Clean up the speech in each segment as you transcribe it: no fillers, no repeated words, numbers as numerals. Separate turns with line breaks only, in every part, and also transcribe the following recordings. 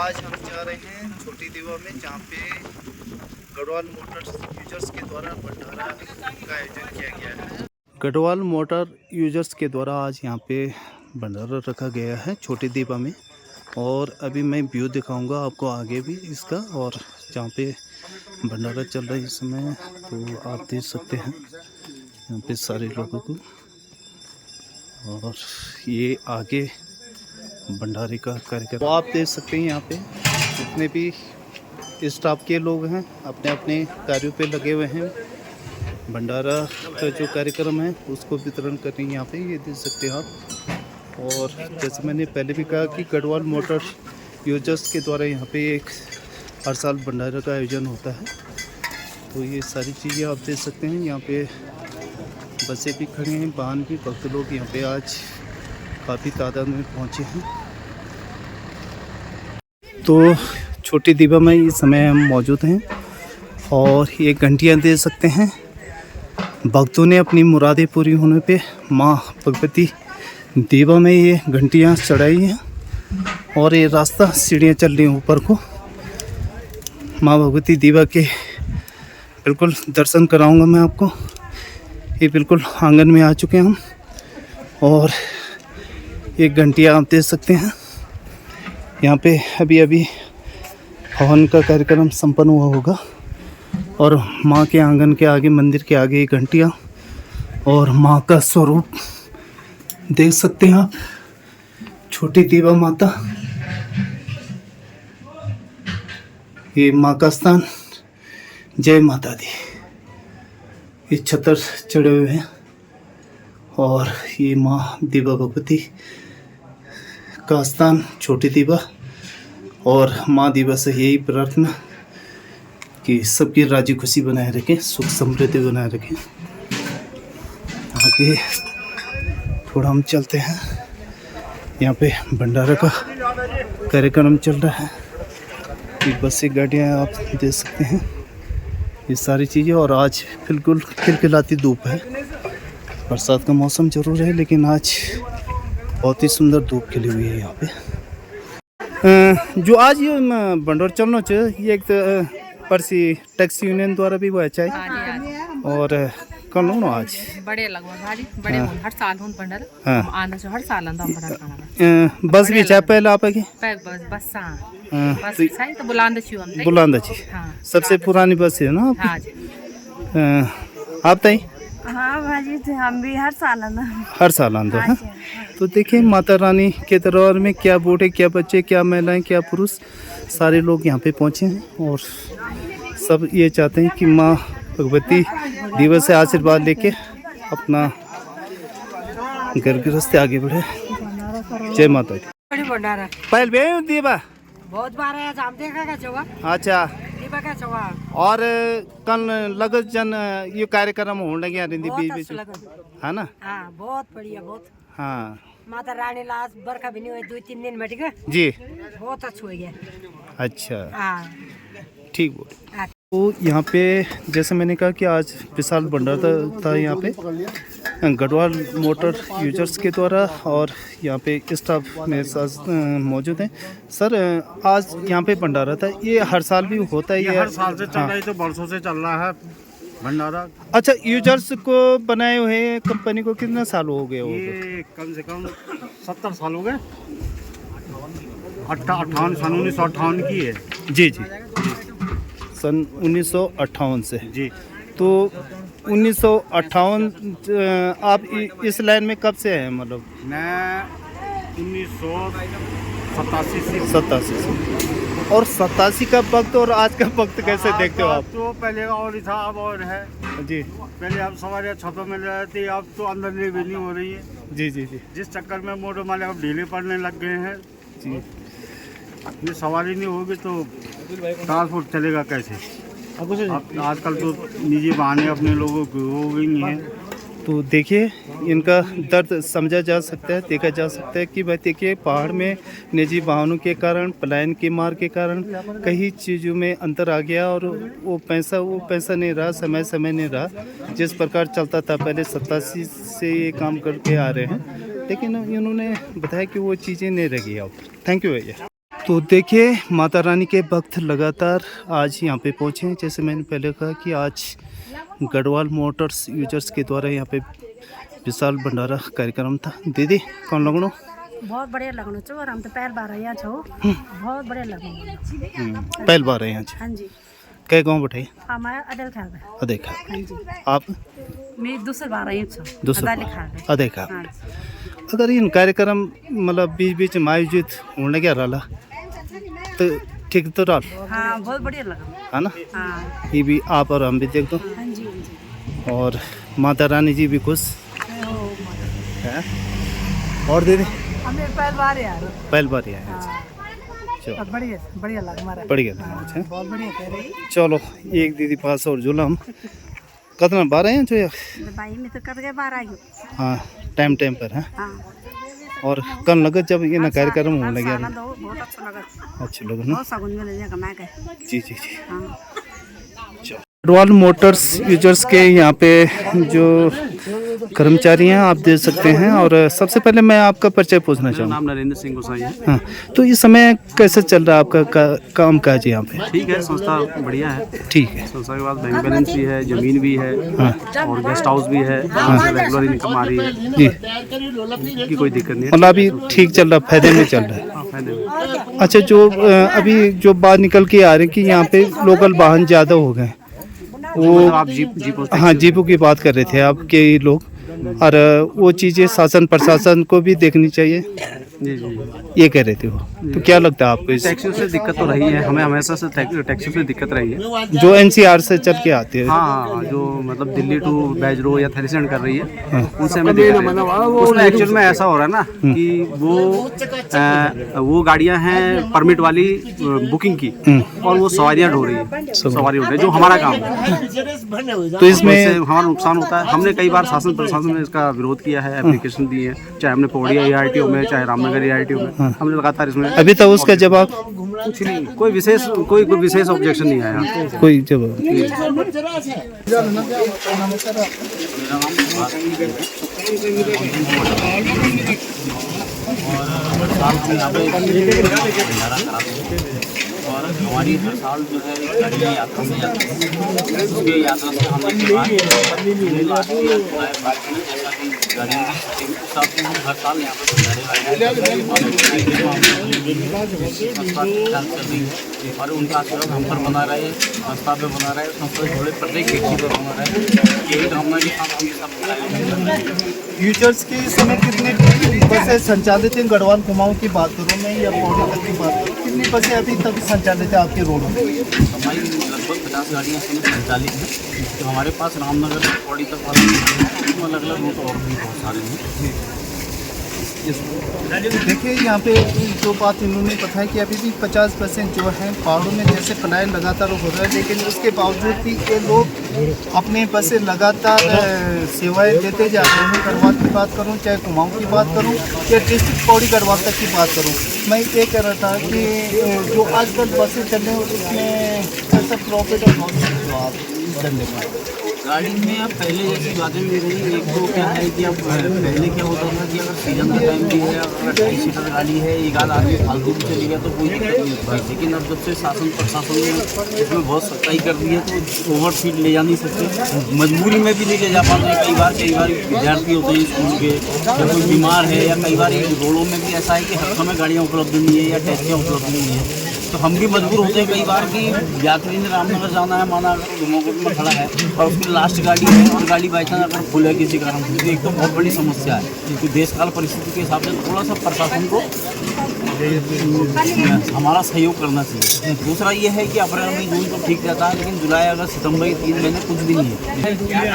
आज हम जा रहे हैं छोटी दीवा में, जहाँ पे गढ़वाल मोटर यूजर्स के द्वारा भंडारा का आयोजन किया गया है। गढ़वाल मोटर यूजर्स के द्वारा आज यहाँ पे भंडारा रखा गया है छोटी दीवा में, और अभी मैं व्यू दिखाऊंगा आपको आगे भी इसका, और जहाँ पे भंडारा चल रहा है इस समय, तो आप देख सकते हैं यहाँ पे सारे लोगों को। और ये आगे भंडारे का कार्यक्रम तो आप देख सकते हैं। यहाँ पे जितने भी स्टाफ के लोग हैं अपने अपने कार्यों पे लगे हुए हैं। भंडारा का जो कार्यक्रम है उसको वितरण कर रही हैं यहाँ पे, ये देख सकते हैं आप। और जैसे मैंने पहले भी कहा कि गढ़वाल मोटर यूजर्स के द्वारा यहाँ पे एक हर साल भंडारा का आयोजन होता है। तो ये सारी चीज़ें आप देख सकते हैं। यहाँ पे बसें भी खड़ी हैं, वाहन भी, भक्त लोग यहाँ पे आज काफ़ी तादाद में पहुँचे हैं। तो छोटी दीवा में इस समय हम मौजूद हैं, और ये घंटियाँ दे सकते हैं। भक्तों ने अपनी मुरादें पूरी होने पे माँ भगवती दीवा में ये घंटियाँ चढ़ाई हैं, और ये रास्ता सीढ़ियाँ चल रही हैं ऊपर को। माँ भगवती दीवा के बिल्कुल दर्शन कराऊंगा मैं आपको। ये बिल्कुल आंगन में आ चुके हैं हम, और ये घंटियाँ आप देख सकते हैं। यहाँ पे अभी अभी हवन का कार्यक्रम संपन्न हुआ होगा, और माँ के आंगन के आगे, मंदिर के आगे ये घंटियाँ और माँ का स्वरूप देख सकते हैं आप। छोटी दीवा माता, ये माँ का स्थान। जय माता दी। ये छतर चढ़े हुए हैं, और ये माँ दीवा भगवती का स्थान छोटी दीवा। और माँ दीवा से यही प्रार्थना कि सबकी राजी खुशी बनाए रखें, सुख समृद्धि बनाए रखें। आगे थोड़ा हम चलते हैं। यहाँ पे भंडारा का कार्यक्रम चल रहा है। ये बसें, गाड़ियाँ आप देख सकते हैं, ये सारी चीज़ें। और आज बिल्कुल खिलखिलाती धूप है। बरसात का मौसम जरूर है, लेकिन आज बहुत ही सुंदर धूप खिली हुई है यहाँ पे। जो आज ये भंडारा चलना चाहिए, ये एक तो परसी टैक्सी यूनियन द्वारा भी वो अच्छा है। और कल हो आज
बड़े लगभग भाजी बड़े हर साल हों भंडारा। हां आंदा से हर साल आंदा
भंडारा। बस भी चाहे पहले आप आगे
बस बस सही तो बुलांदा छी हम
बुलांदा छी। सबसे पुरानी बस है ना
हां जी।
आप तई?
हाँ भाजी थे, हम भी हर साल आंदा
है। तो देखिए माता रानी के दरबार में क्या बूढ़े, क्या बच्चे, क्या महिलाएं, क्या पुरुष, सारे लोग यहाँ पे पहुँचे हैं। और सब ये चाहते हैं कि माँ भगवती दीवा से आशीर्वाद लेके अपना घर गृहस्थी आगे बढ़े। जय माता दी।
भंडारा
पहले भी दीवा
बहुत बार है, हम देखा का चौवा।
अच्छा,
दीवा का चौवा।
और कल लगत जन ये कार्यक्रम होने लगे बीच बीच में, है ना?
हाँ बहुत बढ़िया, बहुत।
हाँ
माता रानी लाश बरखा भी नहीं हुई, 2-3 दिन बैठ गए जी, बहुत अच्छा हो गया।
अच्छा
हाँ
ठीक बोल। तो यहाँ पे जैसे मैंने कहा कि आज विशाल भंडारा था यहाँ पे गढ़वाल मोटर यूजर्स के द्वारा, और यहाँ पे स्टाफ मेरे साथ मौजूद हैं। सर आज यहाँ पे भंडारा था, ये हर साल भी होता है? ये
हर साल से चल रहा है, तो बरसों से चल रहा है भंडारा।
अच्छा, यूजर्स को बनाए हुए कंपनी को कितना साल हो गए?
ये कम से कम 70 साल हो गए। 1958 की है।
जी जी, सन 1958 से
जी।
तो 1958 आप इस लाइन में कब से हैं? मतलब
मैं 1987
से। और 87 का वक्त और आज का वक्त कैसे देखते हो आप?
तो पहले और ही था, अब और है
जी।
पहले अब सवारियाँ छतों में ले रही थी, अब तो अंदर ले भी नहीं हो रही है।
जी जी जी।
जिस चक्कर में मोटर वाले अब ढीले पड़ने लग गए हैं
जी।
ये सवारी नहीं होगी तो ट्रांसपोर्ट चलेगा कैसे? अब आजकल तो निजी वाहनें अपने लोगों की हो गई हैं।
तो देखिए इनका दर्द समझा जा सकता है, देखा जा सकता है कि भाई देखिए पहाड़ में निजी वाहनों के कारण, पलायन के मार के कारण कई चीज़ों में अंतर आ गया, और वो पैसा नहीं रहा, समय नहीं रहा। जिस प्रकार चलता था पहले 87 से ये काम करके आ रहे हैं, लेकिन इन्होंने बताया कि वो चीज़ें नहीं रही अब। थैंक यू भैया। तो देखिए माता रानी के भक्त लगातार आज यहाँ पे पहुँचे हैं। जैसे मैंने पहले कहा कि आज गढ़वाल मोटर्स यूजर्स के द्वारा यहाँ पे विशाल भंडारा कार्यक्रम था। दीदी कौन लगनो?
बहुत बढ़िया लगनो छो और हम तो पहल बार यहाँ छो। बहुत बढ़िया लगनो।
पहल बार है यहाँ?
हाँ जी।
कई गाँव बैठे?
हमारा अदल खा गए।
अदेखा।
हाँ जी।
आप?
मैं दूसरी बार आई छो।
दूसरी
बार
अदेखा।
हाँ।
अगर इन कार्यक्रम मतलब बीच बीच में आयोजित होने क्या रहा तो ठीक तो रहा?
हाँ बहुत बढ़िया लगा
है ना?
हाँ।
ये भी आप और हम भी देख दो।
हाँ जी।
और माता रानी जी भी खुश है। और दीदी
हमें पहल बार यार।
पहल बार आए हैं। चलो
बढ़िया बढ़िया लगा हमारा।
बढ़िया लगा।
बहुत बढ़िया कह रही।
चलो एक दीदी पास और जुलम कितना 12 हैं जो?
भाई मैं तो कर गए 12 आई।
हाँ टाइम पर है।
हाँ।
और कल लगत जब ये ना कार्यक्रम होने लगे
बहुत अच्छा लगा।
अच्छा लगा ना?
बहुत सगुन मिल जाएगा मैं कह।
जी जी जी।
हाँ।
गढ़वाल मोटर्स यूजर्स के यहाँ पे जो कर्मचारी हैं आप देख सकते हैं। और सबसे पहले मैं आपका परिचय पूछना चाहूँगा।
नाम नरेंद्र सिंह गोसाई है।
हाँ तो इस समय कैसे चल रहा है आपका काम काज यहाँ पे?
ठीक है, संस्था बढ़िया है।
ठीक है।
संस्था के बाद बैंक बैलेंस भी है, जमीन भी है।
हाँ।
और गेस्ट हाउस भी है। रेगुलर इनकम आ रही है
जी।
की कोई दिक्कत नहीं है।
मतलब अभी ठीक चल रहा, फायदे में चल रहा है?
हाँ, फायदे में।
अच्छा जो अभी जो बात निकल के आ रही है कि यहाँ पे लोकल वाहन ज़्यादा हो गए, वो
आप जीप
हाँ जीपों की बात कर रहे थे आपके लोग। और वो चीज़ें शासन प्रशासन को भी देखनी चाहिए,
जी जी
ये कह रहे थे वो। तो क्या लगता है आपको इस
टैक्सी से दिक्कत तो रही है, हमें हमेशा से टैक्सी से दिक्कत रही है।
जो NCR से चल के आते हैं?
हाँ, जो मतलब दिल्ली टू बैजरो या थेरिसेंड कर रही है उनसे हमें दिक्कत है। उसमें एक्चुअल में ऐसा हो रहा है ना कि वो गाड़ियां हैं परमिट वाली बुकिंग की और वो सवारियां ढो रही है, सवारी उठ रही है, जो हमारा काम है।
तो इसमें
हमारा नुकसान होता है। हमने कई बार शासन प्रशासन ने इसका विरोध किया है, एप्लीकेशन दी है, चाहे हमने पौड़िया ARTO में, चाहे रामनगर ARTO में, हमने लगातार इसमें।
अभी तक उसका जवाब
कुछ नहीं, कोई विशेष ऑब्जेक्शन नहीं आया।
कोई जवाब?
और हमारी हर साल जो है गाड़ियाँ यात्रा में जाती हैं। उसके यात्रा से हम लोग गाड़ियों की साथ में हम हर साल यहाँ पर और उनका आशीर्वाद हम पर बना रहे, संस्था पे बना रहे, संस्था जोड़े प्रत्येक व्यक्ति पर बना रहे, यही कामना के साथ हम सब
यूजर्स की इस समय कितने बसें संचालित हैं? गढ़वाल कुमाऊं की बात करूँ मैं या पौड़ी तक की बात करूँ, कितनी बसें अभी तक संचालित है आपके रोडों में?
हमारी लगभग 50 गाड़ियाँ संचालित हैं। तो हमारे पास रामनगर से पौड़ी तक वाले अलग अलग रूट और भी बहुत सारे हैं।
देखिए यहाँ पे जो बात इन्होंने बताया कि अभी भी 50% जो है पहाड़ों में जैसे पलायन लगातार हो रहा है, लेकिन उसके बावजूद भी ये लोग अपने बसें लगातार सेवाएं देते जा रहे हैं। गढ़वाल की बात करूँ, चाहे कुमाऊं की बात करूँ या डिस्ट्रिक्ट पौड़ी गढ़वाल तक की बात करूँ, मैं ये कह रहा था कि जो आजकल बसें चल रही हैं उसमें कैसा प्रॉफिट और लॉस है जो आप इस धंधे में?
गाड़ी में अब पहले जैसी बातें नहीं रही। एक तो क्या है कि अब पहले क्या होता था कि अगर सीजन का टाइम भी है, अगर 20 सीटर गाड़ी है, एक आध आदमी फालतू भी चली गया तो कोई दिक्कत नहीं होती। लेकिन अब जब से शासन प्रशासन ने इसमें बहुत सख्ताई कर दी है तो ओवर सीट ले जा नहीं सकते, मजबूरी में भी नहीं ले जा पाते। कई बार विद्यार्थी होते हैं स्कूल के या कोई बीमार है, या कई बार रोडों में भी ऐसा है कि हर समय गाड़ियाँ उपलब्ध नहीं है या टैक्सियाँ उपलब्ध नहीं है, तो हम भी मजबूर होते हैं कई बार कि यात्री ने रामनगर जाना है, माना अगर धुमाकोट में खड़ा है और उसकी लास्ट गाड़ी है और गाड़ी बाई चांस अगर फुल है किसी कारण से, तो एक तो बहुत बड़ी समस्या है। क्योंकि देशकाल परिस्थिति के हिसाब से थोड़ा सा प्रशासन को हमारा सहयोग करना चाहिए। दूसरा ये है कि अप्रैल मई जून तो ठीक रहता है, लेकिन जुलाई अगस्त सितंबर ये 3 महीने कुछ भी नहीं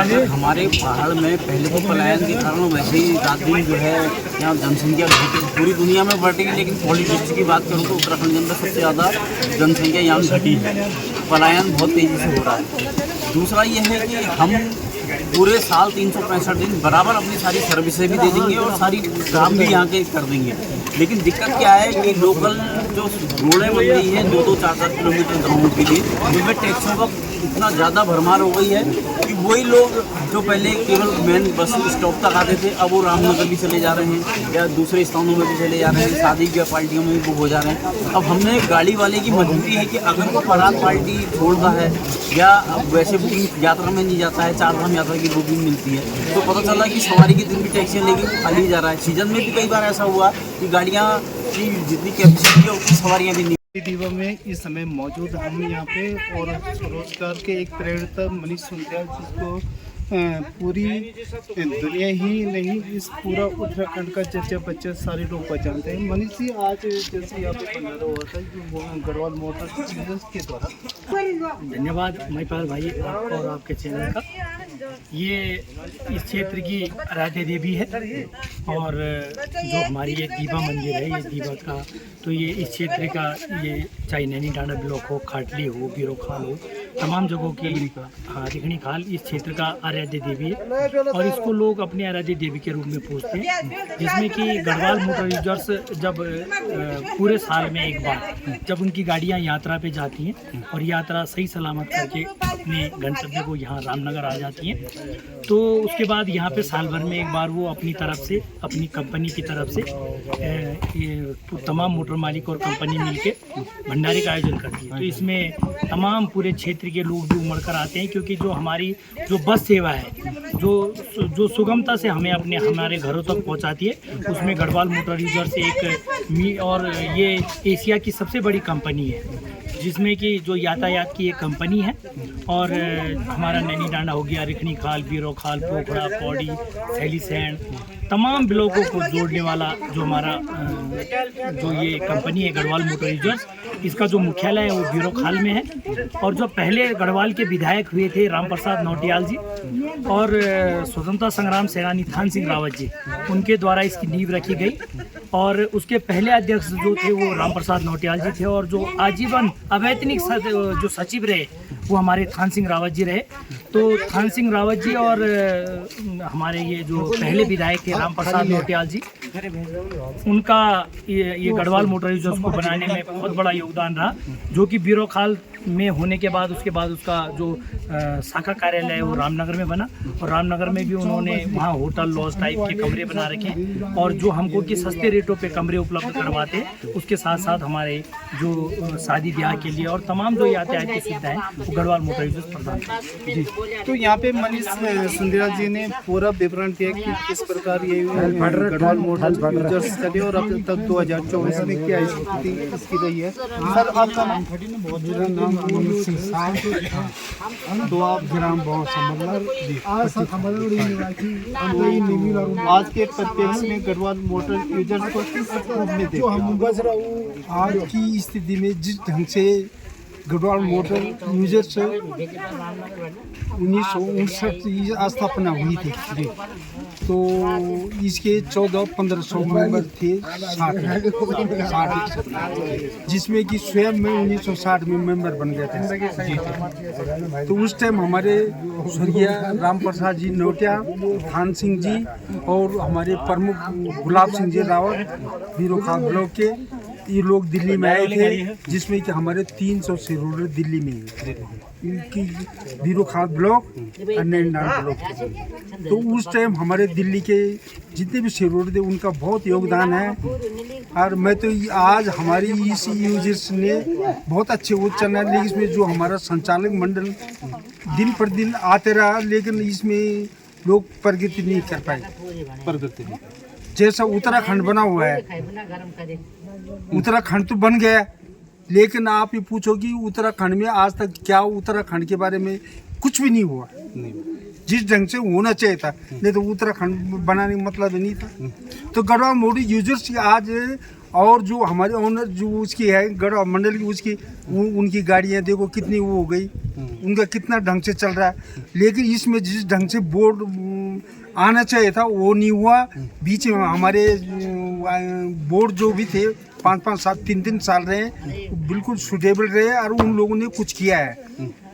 है। हमारे पहाड़ में पहले तो पलायन के कारण वैसे ही रात दिन जो है यहाँ जनसंख्या पूरी दुनिया में बढ़ रही है, लेकिन पॉलिटिक्स की बात करूँ तो उत्तराखंड के अंदर सबसे ज़्यादा जनसंख्या यहाँ घटी है, पलायन बहुत तेज़ी से हो रहा है। दूसरा ये है कि हम पूरे साल 365 दिन बराबर अपनी सारी सर्विसेज भी दे देंगे और सारी काम भी यहाँ के कर देंगे, लेकिन दिक्कत क्या है कि लोकल जो रोडें बन गई हैं 2-4 किलोमीटर गाँव के लिए, उनमें टैक्सों का इतना ज़्यादा भरमार हो गई है कि वो वही लोग जो पहले केवल मेन बस स्टॉप तक आते थे, अब वो रामनगर भी चले जा रहे हैं या दूसरे स्थानों में भी चले जा रहे हैं, शादी की पार्टियों में भी बुक हो जा रहे हैं। अब हमने गाड़ी वाले की मजबूरी है कि अगर वो बारात पार्टी छोड़ता है या वैसे बुकिंग यात्रा में नहीं जाता है, 4 धाम यात्रा की बुकिंग मिलती है, तो पता चला कि सवारी के दिन भी टैक्सियाँ लेके खाली जा रहा है। सीजन में भी कई बार ऐसा हुआ कि गाड़ियाँ की जितनी कैपेसिटी है उतनी सवारियाँ भी नहीं।
दीवा में इस समय मौजूद हम यहाँ पे और स्वरोजगार के एक प्रेरणा मनीष सुंदर, जिसको पूरी दुनिया ही नहीं इस पूरा उत्तराखंड का चर्चा बच्चा सारे लोग पहचानते हैं। मनीष जी, आज जैसे यहाँ पे भंडारा हुआ था जो गढ़वाल मोटर्स के द्वारा।
धन्यवाद महिपाल भाई आपको और आपके चैनल का। ये इस क्षेत्र की आराध्य देवी है और जो हमारी ये दीवा मंदिर है, ये दीवा का तो ये इस क्षेत्र का, ये चाहे नैनीडांडा ब्लॉक हो, खाटली हो, बीरोखाल हो, तमाम जगहों की रिखणी खाल इस क्षेत्र का आराध्य देवी है और इसको लोग अपने आराध्य देवी के रूप में पूजते हैं। जिसमें कि गढ़वाल मोटर यूजर्स जब पूरे साल में एक बार जब उनकी गाड़ियां यात्रा पे जाती हैं और यात्रा सही सलामत करके अपने गंतव्य को यहाँ रामनगर आ जाती हैं, तो उसके बाद यहाँ पे साल भर में एक बार वो अपनी तरफ से, अपनी कंपनी की तरफ से तमाम मोटर मालिक और कंपनी मिलके भंडारे का आयोजन करती है। तो इसमें तमाम पूरे क्षेत्र के लोग भी उमड़ कर आते हैं, क्योंकि जो हमारी जो बस सेवा है जो सुगमता से हमें हमारे घरों तक पहुंचाती है, उसमें गढ़वाल मोटर यूजर्स एक और ये एशिया की सबसे बड़ी कंपनी है, जिसमें कि जो यातायात की एक कंपनी है और हमारा नैनीडांडा हो गया, रिखणी खाल, बीरोखाल, पोखड़ा, पौड़ी, सैलीसैंड, तमाम ब्लॉकों को जोड़ने वाला जो हमारा जो ये कंपनी है गढ़वाल मोटर यूजर्स, इसका जो मुख्यालय है वो बीरोखाल में है। और जो पहले गढ़वाल के विधायक हुए थे राम प्रसाद नौटियाल जी और स्वतंत्रता संग्राम सेनानी थान सिंह रावत जी, उनके द्वारा इसकी नींव रखी गई और उसके पहले अध्यक्ष जो थे वो राम प्रसाद नौटियाल जी थे और जो आजीवन अवैतनिक जो सचिव रहे वो हमारे थान सिंह रावत जी रहे। तो थान सिंह रावत जी और हमारे ये जो पहले विधायक थे राम प्रसाद नौटियाल जी, उनका ये गढ़वाल मोटर यूजर्स को बनाने में बहुत बड़ा योगदान रहा, जो कि बीरोखाल में होने के बाद उसका जो शाखा कार्यालय है वो रामनगर में बना और रामनगर में भी उन्होंने वहाँ होटल लॉज टाइप के कमरे बना रखे और जो हमको कि सस्ते रेटों पे कमरे उपलब्ध करवाते हैं, उसके साथ साथ हमारे जो शादी ब्याह के लिए और तमाम जो यातायात की सुविधाएं वो गढ़वाल मोटर यूजर्स प्रदान करते हैं।
जी, तो यहाँ पे मनीष सुंदरा जी ने पूरा विवरण दिया कि किस प्रकार ये गढ़वाल मोटर यूजर्स चले और अब तक 2024 में क्या स्थिति इसकी रही है। सर, आपका नाम?
तो आप ग्राम
आज के प्रत्यक्ष में गढ़वाल मोटर यूजर्स को किस रूप में देखते हैं?
आज की स्थिति में जिस ढंग से गढ़वाल मोटर यूजर्स 1959 की स्थापना हुई थी, तो इसके 1400-1500 मेंबर थे 60, जिसमें कि स्वयं में 1960 में मेंबर बन गए थे। तो उस टाइम हमारे स्वर्गीय राम प्रसाद जी नौटिया, थान सिंह जी और हमारे प्रमुख गुलाब सिंह जी रावत बीरोखाल ब्लॉक के, ये लोग दिल्ली में आए थे, जिसमें कि हमारे 300 शेयरहोल्डर दिल्ली में हैं, इनकी बीरोखाल ब्लॉक और नैनीडांडा ब्लॉक। तो उस टाइम हमारे दिल्ली के जितने भी शेयरहोल्डर थे उनका बहुत योगदान है और मैं तो आज हमारी इस यूजर्स ने बहुत अच्छे वो चल रहा है, लेकिन इसमें जो हमारा संचालक मंडल दिन पर दिन आते रहा, लेकिन इसमें लोग प्रगति नहीं कर पाए। जैसा उत्तराखंड बना हुआ है, उत्तराखंड तो बन गया, लेकिन आप ये पूछो कि उत्तराखंड में आज तक क्या उत्तराखंड के बारे में कुछ भी नहीं हुआ, जिस ढंग से होना चाहिए था, नहीं तो उत्तराखंड बनाने का मतलब नहीं था। तो गढ़वाल मोटर यूजर्स आज और जो हमारे ओनर जो उसकी है गढ़वाल मंडल की, उसकी उनकी गाड़ियाँ देखो कितनी वो हो गई, उनका कितना ढंग से चल रहा है, लेकिन इसमें जिस ढंग से बोर्ड आना चाहिए था वो नहीं हुआ। बीच में हमारे बोर्ड जो भी थे 5-5 साल 3-3 साल रहे, बिल्कुल सुटेबल रहे और उन लोगों ने कुछ किया है।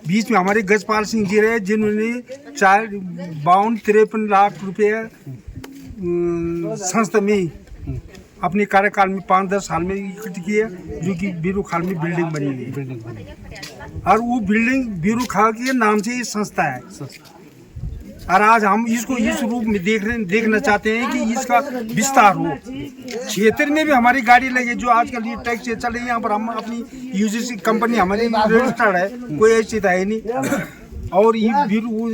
बीच में हमारे गजपाल सिंह जी रहे, जिन्होंने 52-53 लाख रुपये संस्था में अपने कार्यकाल में 5-10 साल में इकट्ठे किए, जो कि बीरोखाल में बिल्डिंग बनी हुई है और वो बिल्डिंग बीरोखाल के नाम से ही संस्था है। और आज हम इसको इस रूप में देखना चाहते हैं कि इसका विस्तार हो। क्षेत्र में भी हमारी गाड़ी लगे जो आजकल ये टैक्सी चल रही है, यहाँ पर हम अपनी यूजीसी कंपनी हमारी रजिस्टर्ड है, कोई ऐसी तो है नहीं। और ये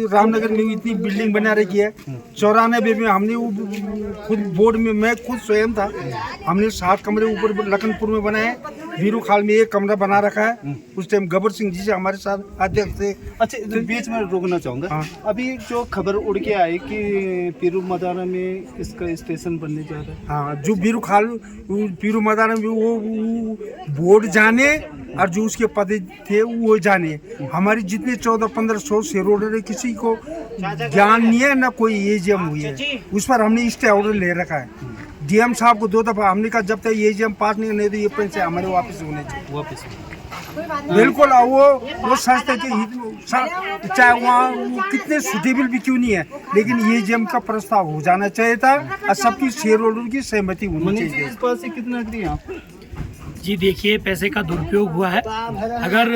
रामनगर में इतनी बिल्डिंग बना रखी है। 94 में हमने वो खुद बोर्ड में मैं खुद स्वयं था, हमने 60 कमरे ऊपर लखनपुर में बनाए। वीरू खाल में 1 कमरा बना रखा है। उस टाइम गब्बर सिंह जी से हमारे साथ अध्यक्ष थे।
अच्छा, तो बीच में रोकना चाहूँगा।
हाँ।
अभी जो खबर उड़ के आई कि पीरू मदारा में इसका स्टेशन बनने जा रहा है।
हाँ, जो वीरू खाल पीरू मदारा में वो बोर्ड जाने और जो उसके पद थे वो जाने। हमारी जितने 1400-1500 शेयर होल्डर है, किसी को ज्ञान नहीं है, ना कोई एजीएम हुई है। उस पर हमने स्टे ऑर्डर ले रखा है। डीएम साहब को 2 दफा हमने कहा जब तक एजीएम पास नहीं तो ये पैसे हमारे वापस होने चाहिए।
वापस
बिल्कुल। वो संस्था के चाहे वहाँ कितने सुटेबल भी क्यों नहीं है, लेकिन एजीएम का प्रस्ताव हो जाना चाहिए था और सबकी शेयर होल्डर की सहमति होनी चाहिए।
इस पास से कितना अग्री आप?
जी देखिए, पैसे का दुरुपयोग हुआ है। अगर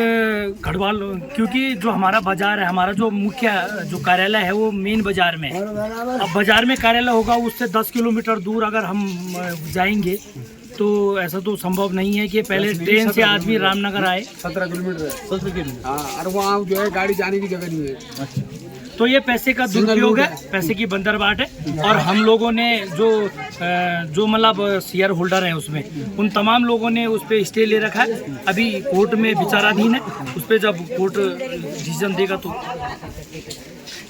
गढ़वाल, क्योंकि जो हमारा बाजार है, हमारा जो मुख्य जो कार्यालय है वो मेन बाजार में है। अब बाजार में कार्यालय होगा, उससे 10 किलोमीटर दूर अगर हम जाएंगे तो ऐसा तो संभव नहीं है कि पहले ट्रेन से आदमी रामनगर आए।
17 किलोमीटर है। 17 किलोमीटर। हाँ, और वहाँ जो है गाड़ी जाने की जगह नहीं है।
तो ये पैसे का दुरुपयोग है, पैसे की बंदरबाट है। और हम लोगों ने जो मतलब शेयर होल्डर हैं उसमें, उन तमाम लोगों ने उस पर स्टे ले रखा है। अभी कोर्ट में विचाराधीन है, उस पर जब कोर्ट डिसीजन देगा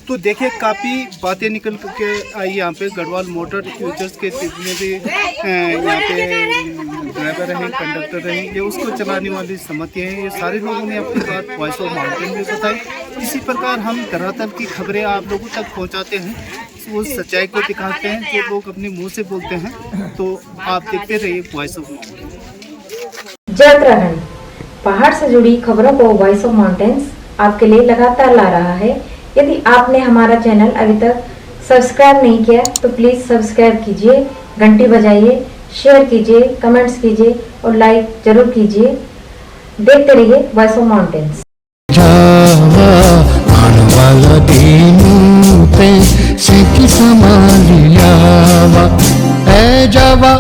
तो देखिए काफ़ी बातें निकल के आई यहाँ पे। गढ़वाल मोटर यूजर्स के जितने भी यहाँ पे ड्राइवर हैं, कंडक्टर हैं, ये उसको चलाने वाली समिति हैं, ये सारे लोगों ने अपनी बात वॉइस ऑफ माउंटेन में बताई। इसी प्रकार हम धरातल की खबरें आप लोगों तक पहुँचाते हैं, उस सच्चाई को दिखाते हैं जो लोग अपने मुँह से बोलते हैं। तो आप देखते रहिए वॉइस ऑफ माउंटेन।
जय उत्तराखंड, पहाड़ से जुड़ी खबरों को वॉइस ऑफ माउंटेन्स आपके लिए लगातार ला रहा है। यदि आपने हमारा चैनल अभी तक सब्सक्राइब नहीं किया तो प्लीज सब्सक्राइब कीजिए, घंटी बजाइए, शेयर कीजिए, कमेंट्स कीजिए और लाइक जरूर कीजिए। देखते रहिए voice of mountains.
A Java